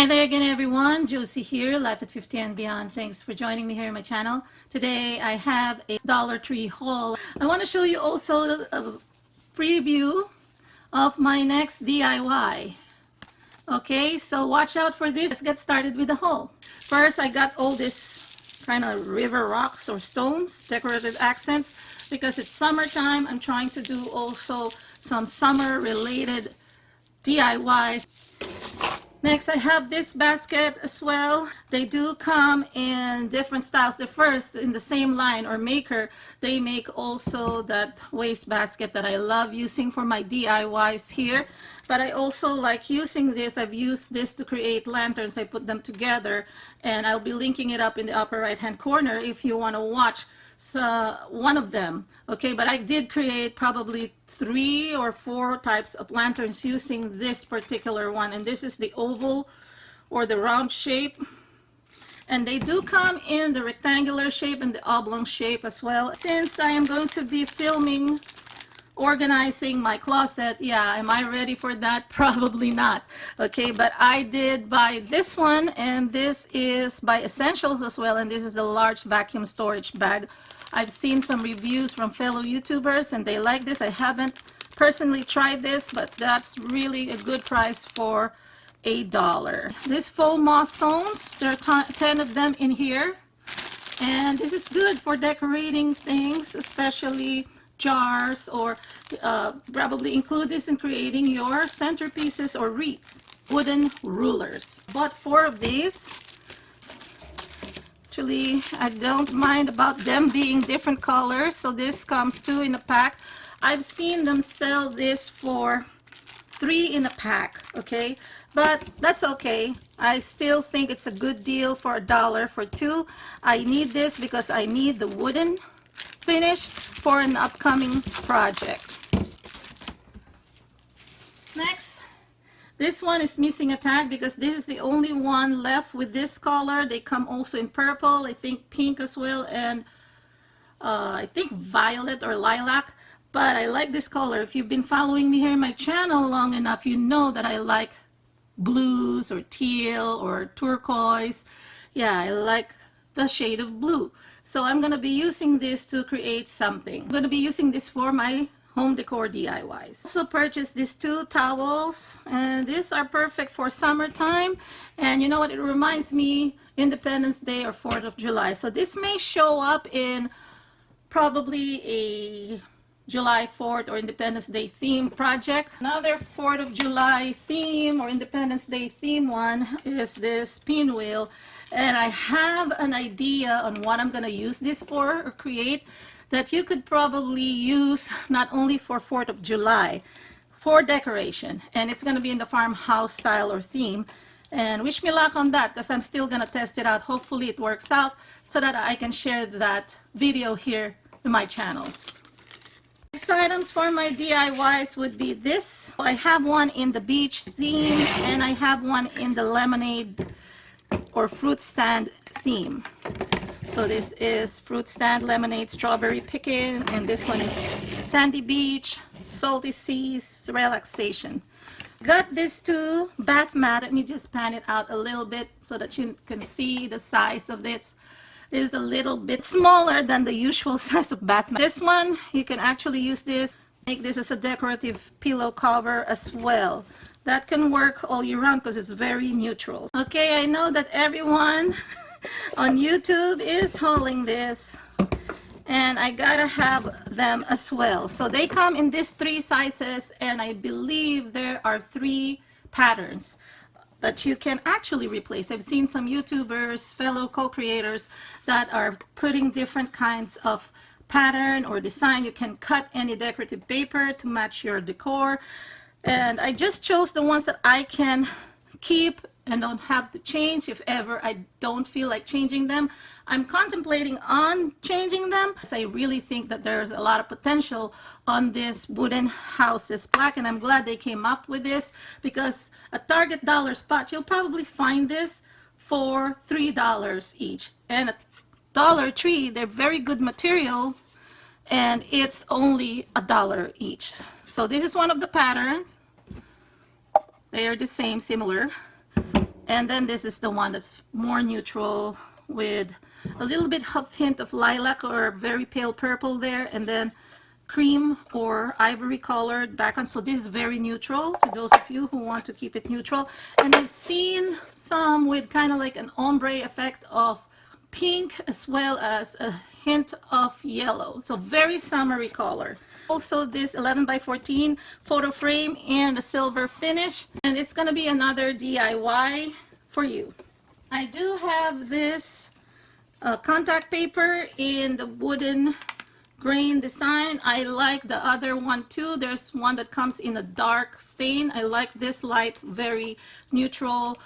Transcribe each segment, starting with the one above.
Hi there again, everyone. Josie here, Life at 50 and Beyond. Thanks for joining me here on my channel. Today I have a Dollar Tree haul. I want to show you also a preview of my next DIY. Okay, so watch out for this. Let's get started with the haul. First, I got all this kind of river rocks or stones, decorative accents, because it's summertime. I'm trying to do also some summer related DIYs. Next, I have this basket as well. They do come in different styles. The first, in the same line or maker, they make also that waste basket that I love using for my DIYs here. But I also like using this. I've used this to create lanterns. I put them together, and I'll be linking it up in the upper right hand corner if you want to watch one of them. Okay, but I did create probably 3 or 4 types of lanterns using this particular one, and this is the oval or the round shape, and they do come in the rectangular shape and the oblong shape as well. Since I am going to be filming organizing my closet, yeah, am I ready for that? Probably not. Okay, but I did buy this one, and this is by Essentials as well, and this is the large vacuum storage bag. I've seen some reviews from fellow YouTubers and they like this. I haven't personally tried this, but that's really a good price for $1. These faux moss stones, there are 10 of them in here, and this is good for decorating things, especially jars, or probably include this in creating your centerpieces or wreaths. Wooden rulers. Bought 4 of these. Actually, I don't mind about them being different colors, so this comes 2 in a pack. I've seen them sell this for 3 in a pack, okay, but that's okay. I still think it's a good deal for $1 for 2. I need this because I need the wooden finish for an upcoming project. Next, this one is missing a tag because this is the only one left with this color. They come also in purple, I think pink as well, and I think violet or lilac. But I like this color. If you've been following me here in my channel long enough, you know that I like blues or teal or turquoise. Yeah, I like the shade of blue. So I'm going to be using this to create something. I'm going to be using this for my home decor DIYs. Also purchased these 2 towels, and these are perfect for summertime. And you know what, it reminds me Independence Day or 4th of July. So this may show up in probably a July 4th or Independence Day theme project. Another 4th of July theme or Independence Day theme one is this pinwheel, and I have an idea on what I'm going to use this for or create that you could probably use not only for 4th of July, for decoration, and it's going to be in the farmhouse style or theme. And wish me luck on that, because I'm still going to test it out. Hopefully it works out so that I can share that video here in my channel. Next items for my DIYs would be this. I have one in the beach theme, and I have one in the lemonade or fruit stand theme. So this is fruit stand, lemonade, strawberry picking, and this one is sandy beach, salty seas, relaxation. Got this 2 bath mat. Let me just pan it out a little bit so that you can see the size of this. It is a little bit smaller than the usual size of bath mat. This one, you can actually use this, make this as a decorative pillow cover as well. That can work all year round because it's very neutral. Okay, I know that everyone on YouTube is hauling this, and I gotta have them as well. So they come in these 3 sizes, and I believe there are 3 patterns that you can actually replace. I've seen some YouTubers, fellow co-creators, that are putting different kinds of pattern or design. You can cut any decorative paper to match your decor, and I just chose the ones that I can keep and don't have to change if ever I don't feel like changing them. I'm contemplating on changing them, because I really think that there's a lot of potential on this wooden houses plaque, and I'm glad they came up with this, because at Target dollar spot you'll probably find this for $3 each, and at Dollar Tree they're very good material, and it's only $1 each. So this is one of the patterns. They are the same, similar. And then this is the one that's more neutral with a little bit of hint of lilac or very pale purple there, and then cream or ivory colored background. So this is very neutral to those of you who want to keep it neutral. And I've seen some with kind of like an ombre effect of pink as well as a hint of yellow. So very summery color. Also this 11 by 14 photo frame in a silver finish, and it's going to be another DIY for you. I do have this contact paper in the wooden grain design. I like the other one too. There's one that comes in a dark stain. I like this light, very neutral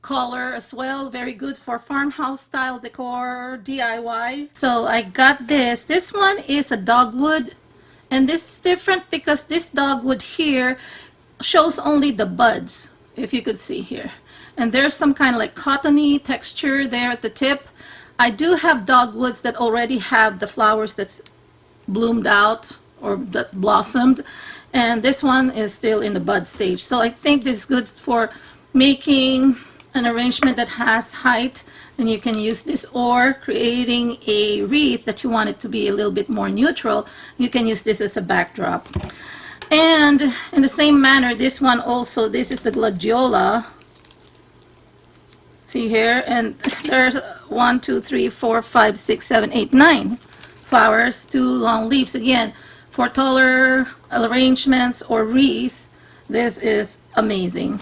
color as well. Very good for farmhouse style decor DIY. So I got this. This one is a dogwood, and this is different because this dogwood here shows only the buds, if you could see here. And there's some kind of like cottony texture there at the tip. I do have dogwoods that already have the flowers that's bloomed out or that blossomed, and this one is still in the bud stage. So I think this is good for making an arrangement that has height, and you can use this, or creating a wreath that you want it to be a little bit more neutral. You can use this as a backdrop. And in the same manner, this one also, this is the gladiola. See here, and there's 1, 2, 3, 4, 5, 6, 7, 8, 9 flowers, 2 long leaves. Again, for taller arrangements or wreath, this is amazing.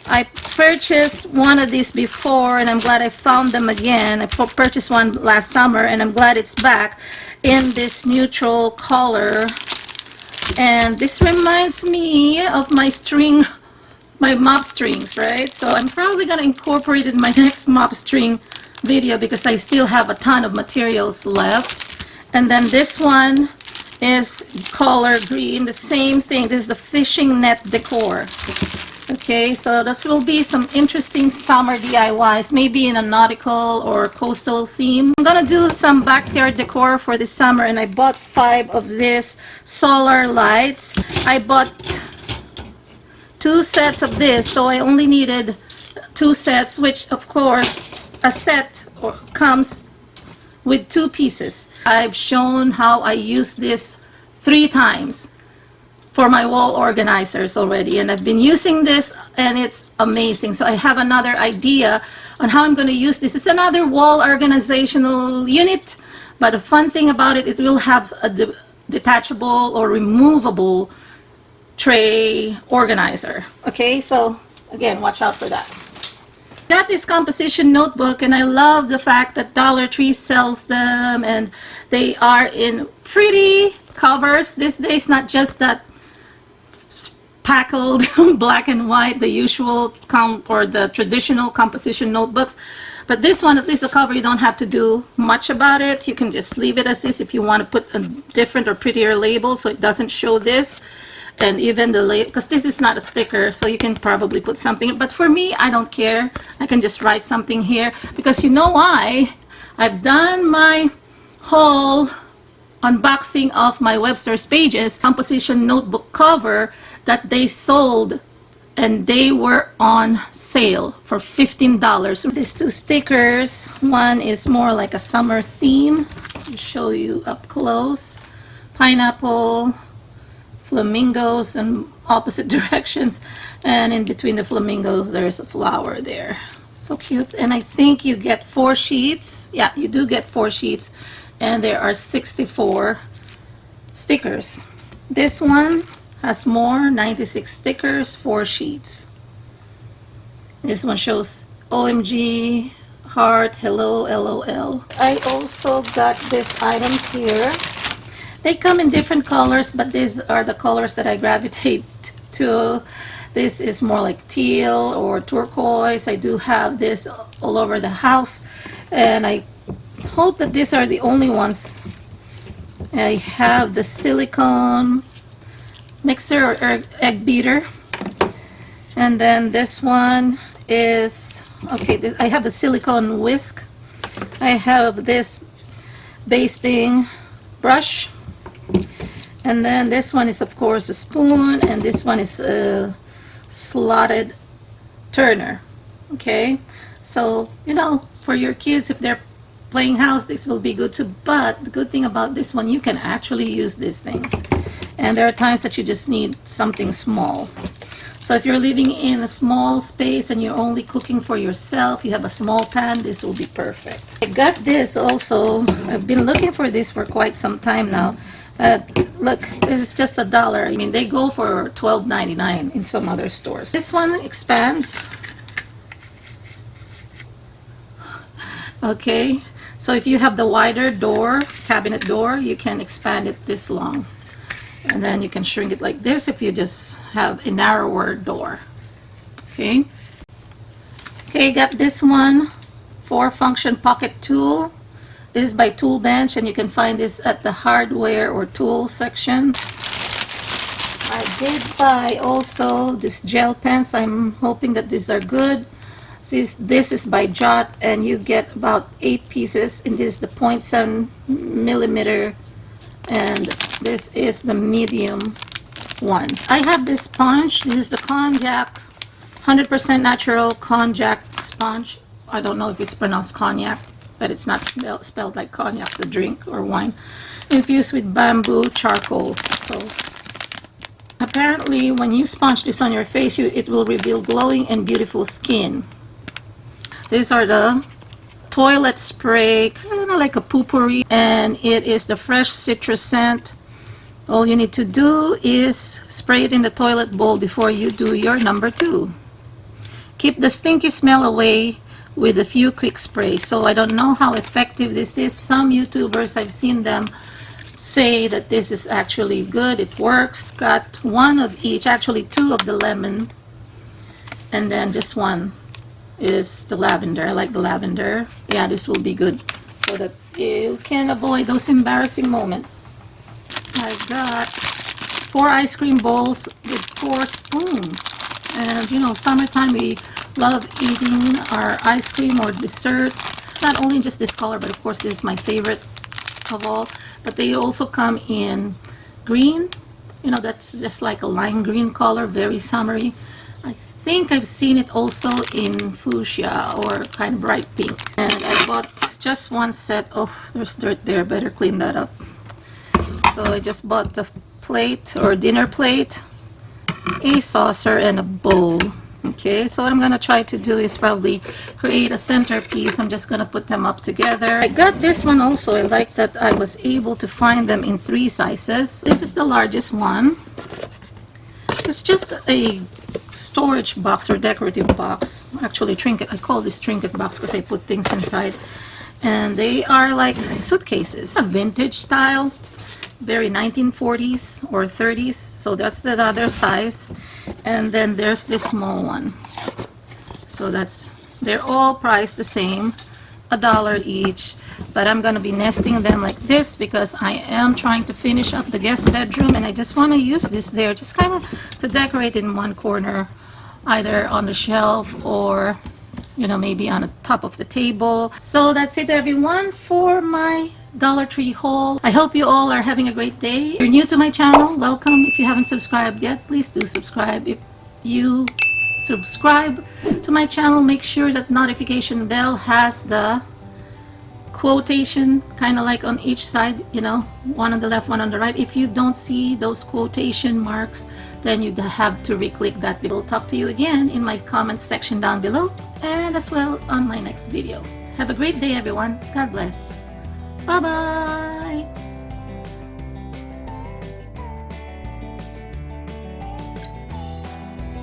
I purchased one of these before, and I'm glad I found them again. I purchased one last summer, and I'm glad it's back in this neutral color. And this reminds me of my string, my mop strings, right? So I'm probably going to incorporate it in my next mop string video because I still have a ton of materials left. And then this one is color green, the same thing. This is the fishing net decor. Okay, so this will be some interesting summer DIYs, maybe in a nautical or coastal theme. I'm gonna do some backyard decor for this summer, and I bought 5 of these solar lights. I bought 2 sets of this, so I only needed 2 sets, which of course a set comes with 2 pieces. I've shown how I use this 3 times for my wall organizers already, and I've been using this and it's amazing. So I have another idea on how I'm going to use this. It's another wall organizational unit, but the fun thing about it, it will have a detachable or removable tray organizer. Okay, so again, watch out for that. Got this composition notebook, and I love the fact that Dollar Tree sells them, and they are in pretty covers these days, not just that spackled black and white, the usual or the traditional composition notebooks. But this one, at least the cover, you don't have to do much about it. You can just leave it as is if you want to put a different or prettier label so it doesn't show this. And even the label, because this is not a sticker, so you can probably put something. But for me, I don't care. I can just write something here, because you know why? I've done my whole unboxing of my Webster's Pages composition notebook cover that they sold, and they were on sale for $15. These 2 stickers, one is more like a summer theme. I'll show you up close. Pineapple, flamingos in opposite directions, and in between the flamingos there's a flower there. So cute. And I think you get 4 sheets. Yeah, you do get 4 sheets, and there are 64 stickers. This one has more, 96 stickers, 4 sheets. This one shows OMG, heart, hello, LOL. I also got these items here. They come in different colors, but these are the colors that I gravitate to. This is more like teal or turquoise. I do have this all over the house, and I hope that these are the only ones. I have the silicone mixer or egg beater, and then this one is okay. I have the silicone whisk. I have this basting brush, and then this one is of course a spoon, and this one is a slotted turner. Okay, so you know, for your kids, if they're playing house, this will be good too. But the good thing about this one, you can actually use these things, and there are times that you just need something small. So if you're living in a small space and you're only cooking for yourself, you have a small pan, this will be perfect. I got this also. I've been looking for this for quite some time now. Look, this is just $1. I mean, they go for $12.99 in some other stores. This one expands. Okay, so if you have the wider door, cabinet door, you can expand it this long. And then you can shrink it like this if you just have a narrower door. Okay. Okay, got this one, 4-function pocket tool. This is by Tool Bench, and you can find this at the hardware or tool section. I did buy also this gel pens. I'm hoping that these are good. This is by Jot, and you get about 8 pieces, and this is the 0.7 millimeter, and this is the medium one. I have this sponge. This is the Cognac, 100% natural Cognac sponge. I don't know if it's pronounced cognac, but it's not spelled like cognac, the drink or wine. Infused with bamboo charcoal. So apparently when you sponge this on your face, it will reveal glowing and beautiful skin. These are the toilet spray, kind of like a poopery, and it is the fresh citrus scent. All you need to do is spray it in the toilet bowl before you do your number 2. Keep the stinky smell away with a few quick sprays. So I don't know how effective this is. Some YouTubers, I've seen them say that this is actually good. It works. Got one of each, actually 2 of the lemon, and then this one is the lavender. I like the lavender. Yeah, this will be good so that you can avoid those embarrassing moments. I got 4 ice cream bowls with 4 spoons. And you know, summertime we love eating our ice cream or desserts. Not only just this color, but of course this is my favorite of all. But they also come in green. You know, that's just like a lime green color, very summery. I think I've seen it also in fuchsia or kind of bright pink. And I bought just one set. Oh, there's dirt there, better clean that up. So I just bought the plate or dinner plate, a saucer, and a bowl. Okay, so what I'm gonna try to do is probably create a centerpiece. I'm just gonna put them up together. I got this one also. I like that I was able to find them in 3 sizes. This is the largest one. It's just a storage box or decorative box. Actually, trinket. I call this trinket box because I put things inside. And they are like suitcases. A vintage style. Very 1940s or 30s. So that's the other size. And then there's this small one. So they're all priced the same. $1 each. But I'm going to be nesting them like this because I am trying to finish up the guest bedroom, and I just want to use this there just kind of to decorate in one corner, either on the shelf or, you know, maybe on the top of the table. So that's it, everyone, for my Dollar Tree haul. I hope you all are having a great day. If you're new to my channel, welcome. If you haven't subscribed yet, please do subscribe. If you subscribe to my channel, make sure that notification bell has the quotation kind of like on each side, you know, one on the left, one on the right. If you don't see those quotation marks, then you have to re-click that. I'll talk to you again in my comments section down below, and as well on my next video. Have a great day, everyone. God bless. Bye bye.